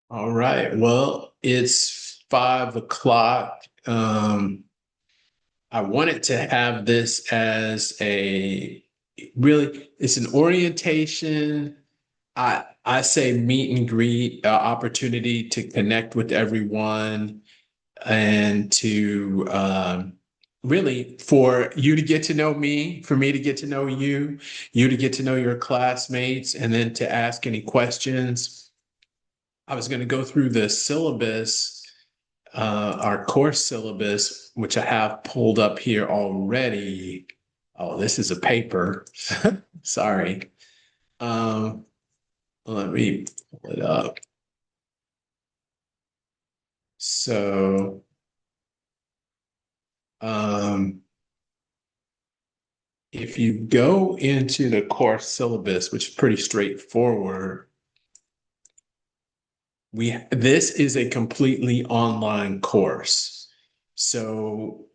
All right. Well, it's 5 o'clock. I wanted to have this as it's an orientation. I say meet and greet, opportunity to connect with everyone and to really for you to get to know me, for me to get to know you, you to get to know your classmates, and then to ask any questions. I was going to go through the syllabus, our course syllabus, which I have pulled up here already. Oh, this is a paper. Sorry. Um, Let me pull it up. So, um, if you go into the course syllabus, which is pretty straightforward, this is a completely online course. So,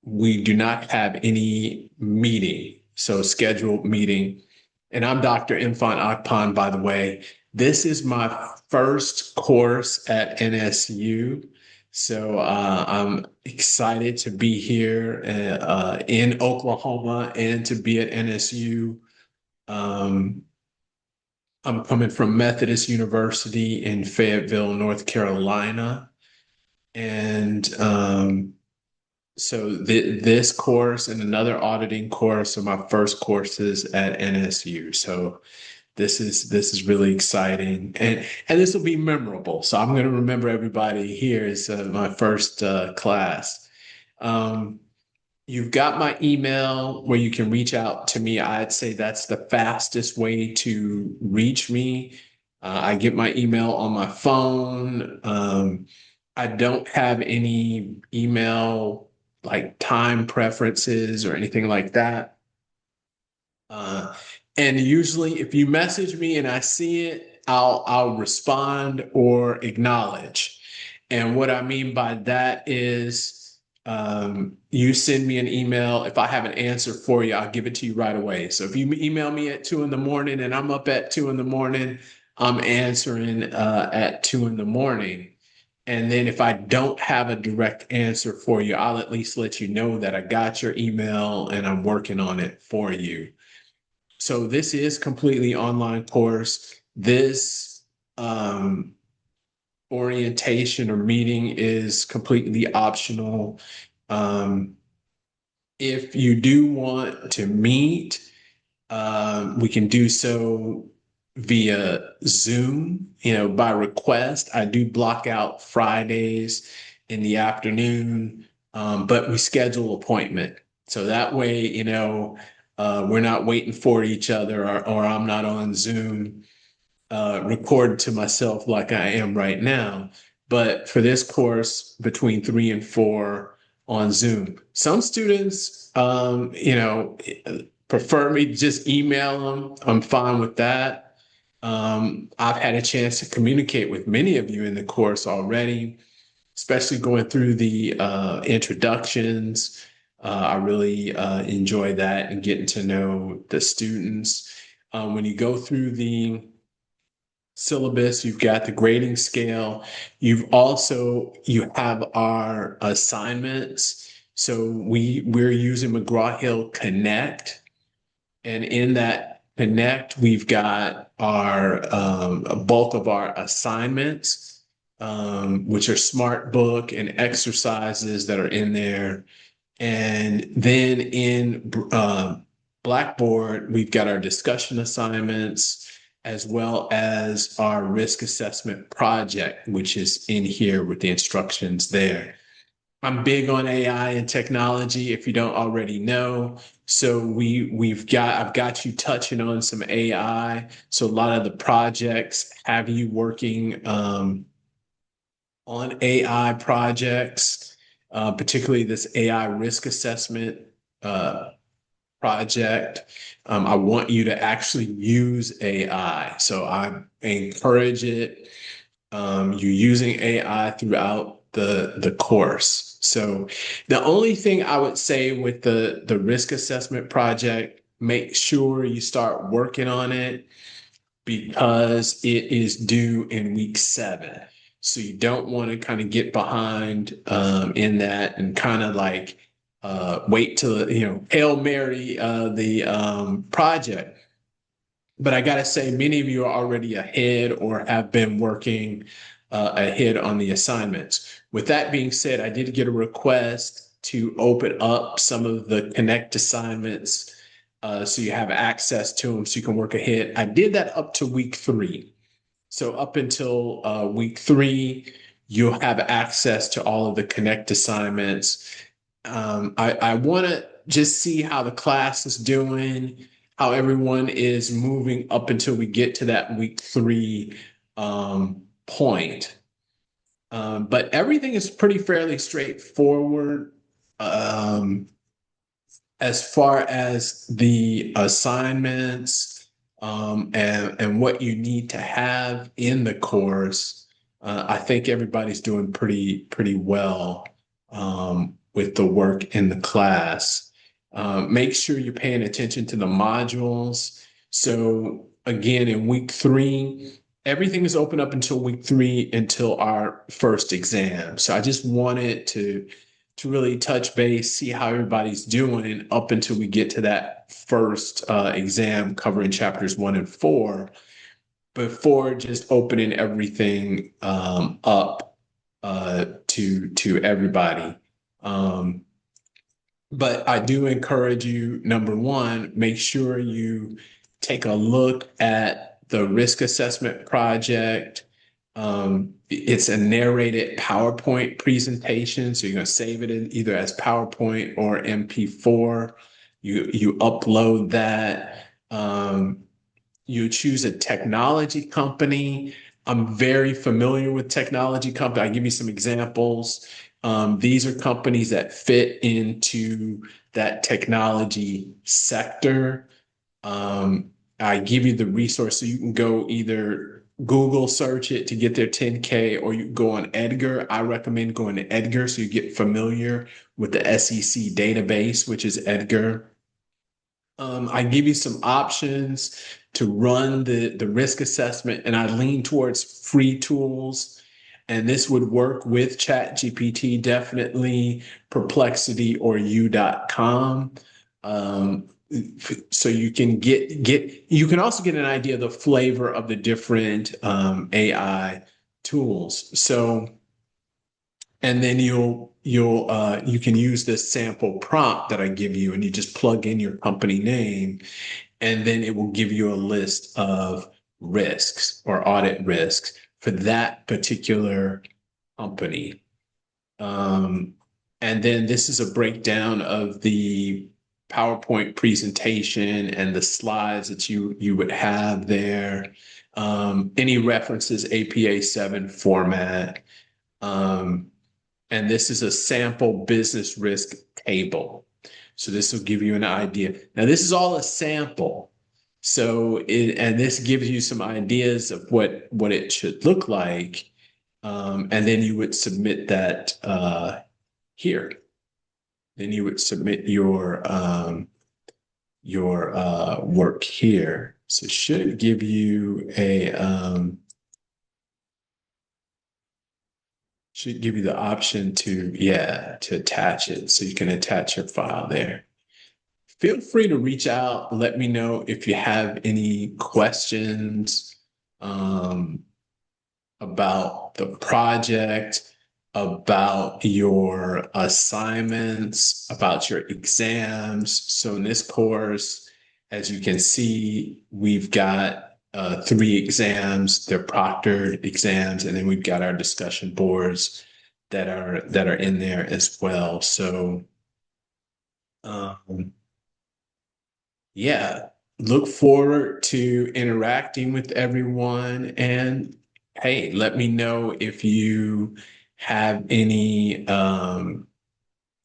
we do not have any meeting, so scheduled meeting. And I'm Dr. Infant Akpan, by the way. This is my first course at NSU. So I'm excited to be here in Oklahoma and to be at NSU. Um, I'm coming from Methodist University in Fayetteville, North Carolina. And so this course and another auditing course are my first courses at NSU. So this is really exciting, and this will be memorable. So I'm going to remember everybody here as my first class. Um, you've got my email where you can reach out to me. I'd say that's the fastest way to reach me. I get my email on my phone. I don't have any email like time preferences or anything like that. Uh, and usually, if you message me and I see it, I'll respond or acknowledge. And what I mean by that is, you send me an email. If I have an answer for you, I'll give it to you right away. So if you email me at 2 in the morning and I'm up at 2 in the morning, I'm answering at 2 in the morning. And then if I don't have a direct answer for you, I'll at least let you know that I got your email and I'm working on it for you. So this is completely online course. This orientation or meeting is completely optional. Um, if you do want to meet, we can do so via Zoom, by request. I do block out Fridays in the afternoon, but we schedule appointment. So that way, we're not waiting for each other or I'm not on Zoom recorded to myself like I am right now. But for this course, between 3 and 4 on Zoom. Some students, prefer me to just email them. I'm fine with that. I've had a chance to communicate with many of you in the course already, especially going through the introductions. I really enjoy that and getting to know the students. When you go through the syllabus, you've got the grading scale. You have our assignments. So we're using McGraw-Hill Connect, and in that Connect, we've got our a bulk of our assignments, which are smart book and exercises that are in there. And then in Blackboard, we've got our discussion assignments as well as our risk assessment project, which is in here with the instructions there. I'm big on AI and technology, if you don't already know. So I've got you touching on some AI. So a lot of the projects have you working on AI projects, particularly this AI risk assessment uh, project. I want you to actually use AI. So I encourage it. You're using AI throughout the course. So the only thing I would say with the risk assessment project, make sure you start working on it because it is due in week 7. So you don't want to kind of get behind in that and kind of like wait till, Hail Mary the project. But I got to say, many of you are already ahead or have been working ahead on the assignments. With that being said, I did get a request to open up some of the Connect assignments so you have access to them so you can work ahead. I did that up to week 3. So up until week 3, you'll have access to all of the Connect assignments. I want to just see how the class is doing, how everyone is moving up until we get to that week 3 point. But everything is pretty fairly straightforward as far as the assignments and what you need to have in the course. I think everybody's doing pretty well with the work in the class. Make sure you're paying attention to the modules. So again, in week 3, everything is open up until week 3 until our first exam. So I just wanted to really touch base, see how everybody's doing up until we get to that first exam covering chapters 1 and 4 before just opening everything up to everybody. But I do encourage you, number one, make sure you take a look at the risk assessment project. It's a narrated PowerPoint presentation, so you're going to save it in either as PowerPoint or MP4. You upload that. You choose a technology company. I'm very familiar with technology companies. I'll give you some examples. These are companies that fit into that technology sector. I give you the resource so you can go either Google search it to get their 10K or you go on Edgar. I recommend going to Edgar so you get familiar with the SEC database, which is Edgar. I give you some options to run the risk assessment, and I lean towards free tools. And this would work with ChatGPT, definitely Perplexity or U.com. So you can you can also get an idea of the flavor of the different AI tools. So, and then you can use this sample prompt that I give you, and you just plug in your company name, and then it will give you a list of risks or audit risks for that particular company. And then this is a breakdown of the PowerPoint presentation and the slides that you would have there. Any references, APA 7 format. And this is a sample business risk table. So this will give you an idea. Now, this is all a sample. So, and this gives you some ideas of what it should look like. And then you would submit that here. Then you would submit your work here. So it should give you the option to attach it. So you can attach your file there. Feel free to reach out. Let me know if you have any questions about the project, about your assignments, about your exams. So in this course, as you can see, we've got 3 exams. They're proctored exams, and then we've got our discussion boards that are in there as well. So yeah, look forward to interacting with everyone. And hey, let me know if you have any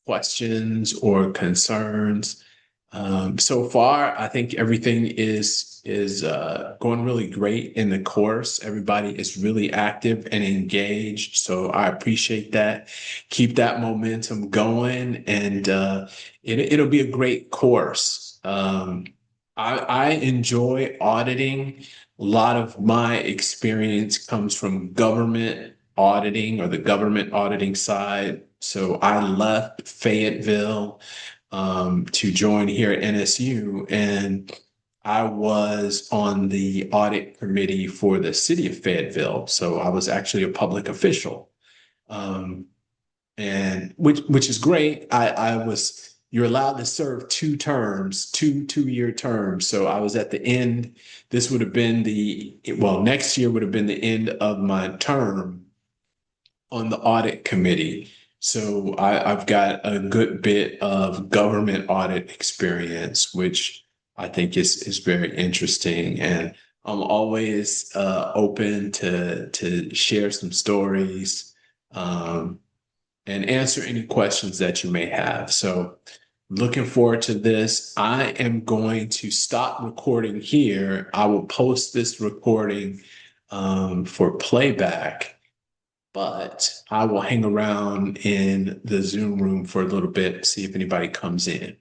questions or concerns. So far, I think everything is going really great in the course. Everybody is really active and engaged, so I appreciate that. Keep that momentum going, and it'll be a great course. I enjoy auditing. A lot of my experience comes from government auditing or the government auditing side. So I left Fayetteville to join here at NSU, and I was on the audit committee for the city of Fayetteville. So I was actually a public official. Um, and which is great. I was you're allowed to serve 2 terms, two-year terms. So I was at the end. This would have been next year would have been the end of my term on the audit committee. So I've got a good bit of government audit experience, which I think is very interesting. And I'm always open to share some stories. And answer any questions that you may have. So, looking forward to this. I am going to stop recording here. I will post this recording for playback, but I will hang around in the Zoom room for a little bit, see if anybody comes in.